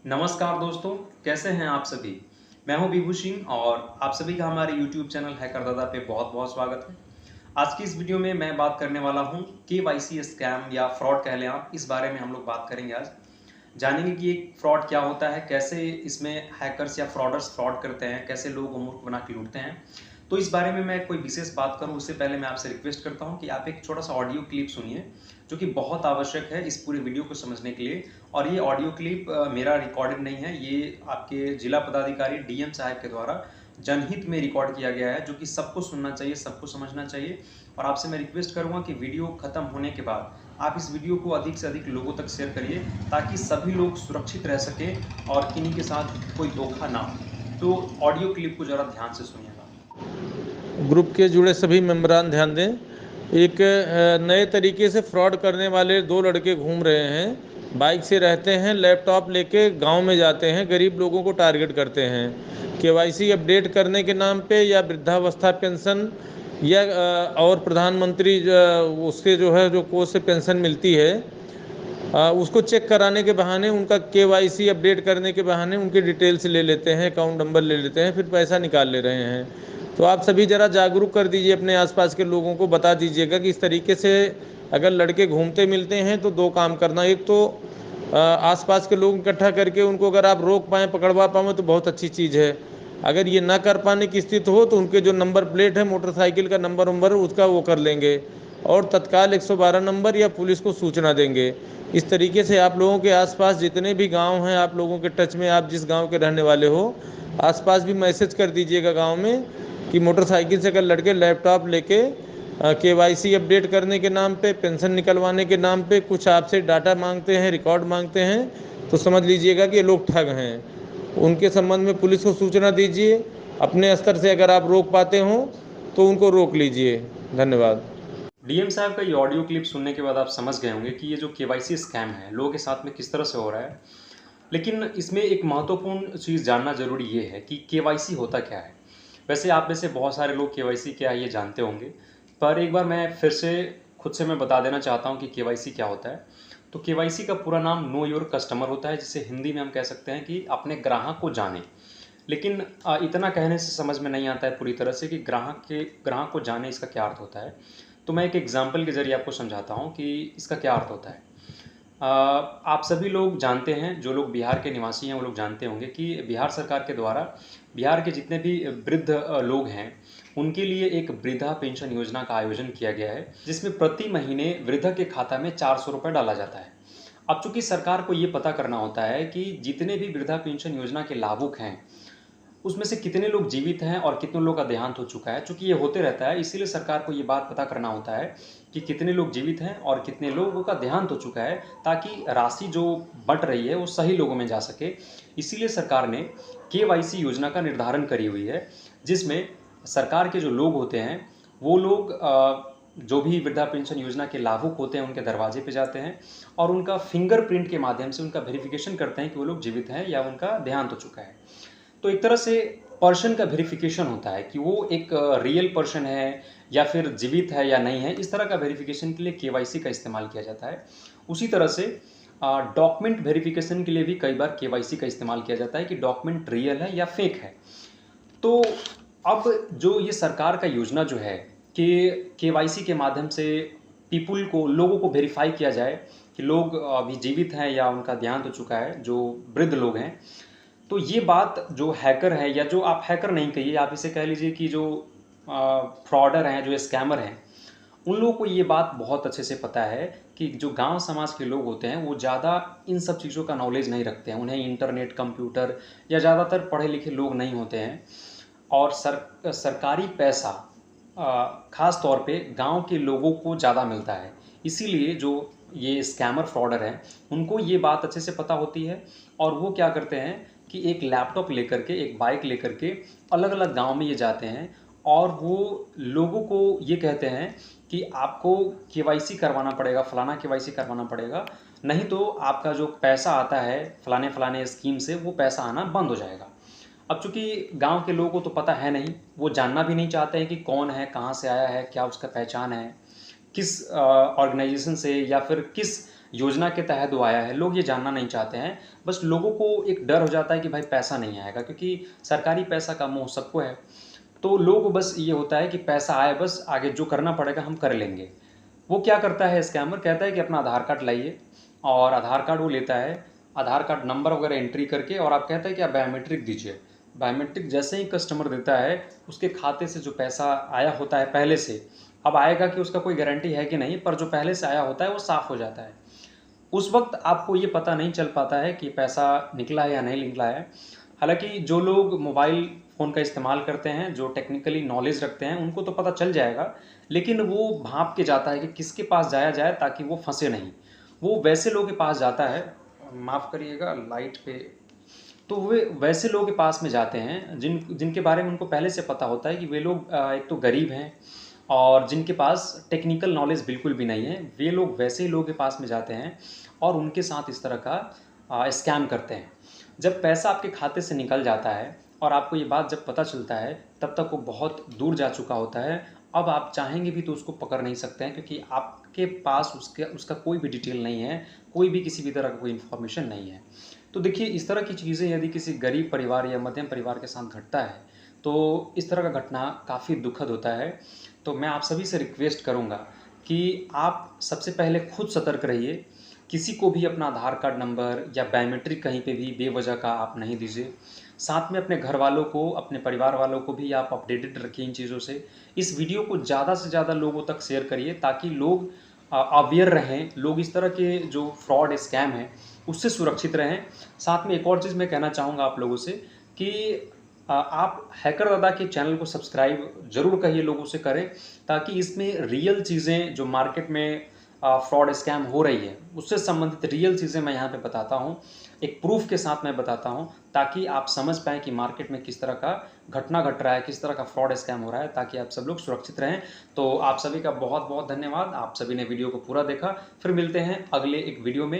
नमस्कार दोस्तों, कैसे हैं आप सभी? मैं हूं विभू सिंह और आप सभी का हमारे YouTube चैनल हैकर दादा पे बहुत-बहुत स्वागत है। आज की इस वीडियो में मैं बात करने वाला हूं केवाईसी स्कैम या फ्रॉड कह लें आप, इस बारे में हम लोग बात करेंगे आज। जानेंगे कि एक फ्रॉड क्या होता है, कैसे इसमें हैकर्स या फ्रॉडर्स फ्रॉड करते हैं, कैसे लोगों को मूर्ख बना के लूटते हैं। तो इस बारे में मैं कोई विशेष बात करूं उससे पहले मैं आपसे रिक्वेस्ट करता हूं कि आप एक छोटा-सा ऑडियो क्लिप सुनिए, जो कि बहुत आवश्यक है इस पूरे वीडियो को समझने के लिए। और ये ऑडियो क्लिप मेरा रिकॉर्डेड नहीं है, ये आपके जिला पदाधिकारी डीएम साहब के द्वारा जनहित में रिकॉर्ड किया गया है, जो कि सबको सुनना चाहिए, सबको समझना चाहिए। और आपसे मैं रिक्वेस्ट करूँगा कि वीडियो खत्म होने के बाद आप इस वीडियो को अधिक से अधिक लोगों तक शेयर करिए, ताकि सभी लोग सुरक्षित रह सकें और किन्हीं के साथ कोई धोखा ना हो। तो ऑडियो क्लिप को ज़रा ध्यान से सुनिएगा। ग्रुप के जुड़े सभी मेंबरान ध्यान दें। एक नए तरीके से फ्रॉड करने वाले दो लड़के घूम रहे हैं। बाइक से रहते हैं, लैपटॉप लेके गांव में जाते हैं, गरीब लोगों को टारगेट करते हैं। केवाईसी अपडेट करने के नाम पे या वृद्धावस्था पेंशन या और प्रधानमंत्री उसके जो है जो कोष से पेंशन मिलती है, उसको चेक कराने के बहाने, उनका केवाईसी अपडेट करने के बहाने उनकी डिटेल्स ले लेते हैं, अकाउंट नंबर ले लेते हैं, फिर पैसा निकाल ले रहे हैं। तो आप सभी ज़रा जागरूक कर दीजिए, अपने आसपास के लोगों को बता दीजिएगा कि इस तरीके से अगर लड़के घूमते मिलते हैं तो दो काम करना। एक तो आसपास के लोग इकट्ठा करके उनको अगर आप रोक पाएँ, पकड़वा पाएँ तो बहुत अच्छी चीज़ है। अगर ये ना कर पाने की स्थिति हो तो उनके जो नंबर प्लेट है, मोटरसाइकिल का नंबर वंबर उसका वो कर लेंगे और तत्काल 112 नंबर या पुलिस को सूचना देंगे। इस तरीके से आप लोगों के आसपास जितने भी गांव हैं, आप लोगों के टच में, आप जिस गांव के रहने वाले हो, आसपास भी मैसेज कर दीजिएगा गांव में कि मोटरसाइकिल से अगर लड़के लैपटॉप लेके केवाईसी अपडेट करने के नाम पे, पेंशन निकलवाने के नाम पे कुछ आपसे डाटा मांगते हैं, रिकॉर्ड मांगते हैं, तो समझ लीजिएगा कि ये लोग ठग हैं। उनके संबंध में पुलिस को सूचना दीजिए। अपने स्तर से अगर आप रोक पाते हो तो उनको रोक लीजिए। धन्यवाद। डीएम साहब का ये ऑडियो क्लिप सुनने के बाद आप समझ गए होंगे कि ये जो केवाईसी स्कैम है लोगों के साथ में किस तरह से हो रहा है। लेकिन इसमें एक महत्वपूर्ण चीज़ जानना ज़रूरी ये है कि केवाईसी होता क्या है। वैसे आप में से बहुत सारे लोग केवाईसी क्या है ये जानते होंगे, पर एक बार मैं फिर से खुद से मैं बता देना चाहता हूँ कि केवाईसी क्या होता है। तो केवाईसी का पूरा नाम नो योर कस्टमर होता है, जिसे हिंदी में हम कह सकते हैं कि अपने ग्राहक को जाने। लेकिन इतना कहने से समझ में नहीं आता है पूरी तरह से कि ग्राहक को जाने इसका क्या अर्थ होता है। तो मैं एक एग्जाम्पल के ज़रिए आपको समझाता हूँ कि इसका क्या अर्थ होता है। आप सभी लोग जानते हैं, जो लोग बिहार के निवासी हैं वो लोग जानते होंगे कि बिहार सरकार के द्वारा बिहार के जितने भी वृद्ध लोग हैं उनके लिए एक वृद्धा पेंशन योजना का आयोजन किया गया है, जिसमें प्रति महीने वृद्ध के खाता में 400 रुपये डाला जाता है। अब चूंकि सरकार को ये पता करना होता है कि जितने भी वृद्धा पेंशन योजना के लाभुक हैं उसमें से कितने लोग जीवित हैं और कितने लोगों का देहांत हो चुका है। चूंकि ये होते रहता है, इसीलिए सरकार को ये बात पता करना होता है कि कितने लोग जीवित हैं और कितने लोगों का देहांत हो चुका है, ताकि राशि जो बट रही है वो सही लोगों में जा सके। इसीलिए सरकार ने केवाईसी योजना का निर्धारण करी हुई है, जिसमें सरकार के जो लोग होते हैं वो लोग जो भी वृद्धा पेंशन योजना के लाभुक होते हैं उनके दरवाजे पे जाते हैं और उनका फिंगरप्रिंट के माध्यम से उनका वेरिफिकेशन करते हैं कि वो लोग जीवित हैं या उनका देहांत हो चुका है। तो एक तरह से पर्सन का वेरिफिकेशन होता है कि वो एक रियल पर्सन है या फिर जीवित है या नहीं है। इस तरह का वेरिफिकेशन के लिए केवाईसी का इस्तेमाल किया जाता है। उसी तरह से डॉक्यूमेंट वेरिफिकेशन के लिए भी कई बार केवाईसी का इस्तेमाल किया जाता है कि डॉक्यूमेंट रियल है या फेक है। तो अब जो ये सरकार का योजना जो है कि केवाईसी के माध्यम से पीपुल को, लोगों को वेरीफाई किया जाए कि लोग अभी जीवित हैं या उनका देहांत हो चुका है, जो वृद्ध लोग हैं। तो ये बात जो हैकर है, या जो आप हैकर नहीं कहिए, आप इसे कह लीजिए कि जो फ्रॉडर हैं, जो स्कैमर हैं, उन लोगों को ये बात बहुत अच्छे से पता है कि जो गांव समाज के लोग होते हैं वो ज़्यादा इन सब चीज़ों का नॉलेज नहीं रखते हैं। उन्हें इंटरनेट, कंप्यूटर या ज़्यादातर पढ़े लिखे लोग नहीं होते हैं। और सरकारी पैसा ख़ास तौर पे गांव के लोगों को ज़्यादा मिलता है। इसीलिए जो ये स्कैमर फ्रॉडर हैं उनको ये बात अच्छे से पता होती है, और वो क्या करते हैं कि एक लैपटॉप लेकर के, एक बाइक लेकर के अलग अलग गांव में ये जाते हैं और वो लोगों को ये कहते हैं कि आपको केवाईसी करवाना पड़ेगा, फलाना केवाईसी करवाना पड़ेगा, नहीं तो आपका जो पैसा आता है फलाने फलाने स्कीम से वो पैसा आना बंद हो जाएगा। अब चूंकि गांव के लोगों को तो पता है नहीं, वो जानना भी नहीं चाहते हैं कि कौन है, कहाँ से आया है, क्या उसका पहचान है, किस ऑर्गेनाइजेशन से या फिर किस योजना के तहत वो आया है, लोग ये जानना नहीं चाहते हैं। बस लोगों को एक डर हो जाता है कि भाई पैसा नहीं आएगा, क्योंकि सरकारी पैसा का मोह सबको है। तो लोगों को बस ये होता है कि पैसा आए, बस आगे जो करना पड़ेगा हम कर लेंगे। वो क्या करता है स्कैमर, कहता है कि अपना आधार कार्ड लाइए, और आधार कार्ड वो लेता है, आधार कार्ड नंबर वगैरह एंट्री करके, और आप कहता है कि आप बायोमेट्रिक दीजिए। बायोमेट्रिक जैसे ही कस्टमर देता है, उसके खाते से जो पैसा आया होता है पहले से, अब आएगा कि उसका कोई गारंटी है कि नहीं, पर जो पहले से आया होता है वो साफ़ हो जाता है। उस वक्त आपको ये पता नहीं चल पाता है कि पैसा निकला है या नहीं निकला है। हालांकि जो लोग मोबाइल फ़ोन का इस्तेमाल करते हैं, जो टेक्निकली नॉलेज रखते हैं, उनको तो पता चल जाएगा, लेकिन वो भांप के जाता है कि किसके पास जाया जाए ताकि वो फंसे नहीं। वो वैसे लोगों के पास जाता है, माफ़ करिएगा लाइट पे, तो वे वैसे लोगों के पास में जाते हैं जिनके बारे में उनको पहले से पता होता है कि वे लोग एक तो गरीब हैं, और जिनके पास टेक्निकल नॉलेज बिल्कुल भी नहीं है। वे लोग वैसे ही लोगों के पास में जाते हैं और उनके साथ इस तरह का स्कैम करते हैं। जब पैसा आपके खाते से निकल जाता है और आपको ये बात जब पता चलता है, तब तक वो बहुत दूर जा चुका होता है। अब आप चाहेंगे भी तो उसको पकड़ नहीं सकते हैं, क्योंकि आपके पास उसका कोई भी डिटेल नहीं है, कोई भी किसी भी तरह का कोई इन्फॉर्मेशन नहीं है। तो देखिए, इस तरह की चीज़ें यदि किसी गरीब परिवार या मध्यम परिवार के साथ घटता है, तो इस तरह का घटना काफ़ी दुखद होता है। तो मैं आप सभी से रिक्वेस्ट करूँगा कि आप सबसे पहले खुद सतर्क रहिए। किसी को भी अपना आधार कार्ड नंबर या बायोमेट्रिक कहीं पे भी बेवजह का आप नहीं दीजिए। साथ में अपने घर वालों को, अपने परिवार वालों को भी आप अपडेटेड रखिए इन चीज़ों से। इस वीडियो को ज़्यादा से ज़्यादा लोगों तक शेयर करिए, ताकि लोग अवेयर रहें, लोग इस तरह के जो फ्रॉड स्कैम है उससे सुरक्षित रहें। साथ में एक और चीज़ मैं कहना चाहूँगा आप लोगों से कि आप हैकर दादा के चैनल को सब्सक्राइब ज़रूर कहिए, लोगों से करें, ताकि इसमें रियल चीज़ें जो मार्केट में फ्रॉड स्कैम हो रही है उससे संबंधित रियल चीज़ें मैं यहाँ पे बताता हूँ, एक प्रूफ के साथ मैं बताता हूँ, ताकि आप समझ पाएँ कि मार्केट में किस तरह का घटना घट रहा है, किस तरह का फ्रॉड स्कैम हो रहा है, ताकि आप सब लोग सुरक्षित रहें। तो आप सभी का बहुत बहुत धन्यवाद, आप सभी ने वीडियो को पूरा देखा। फिर मिलते हैं अगले एक वीडियो में।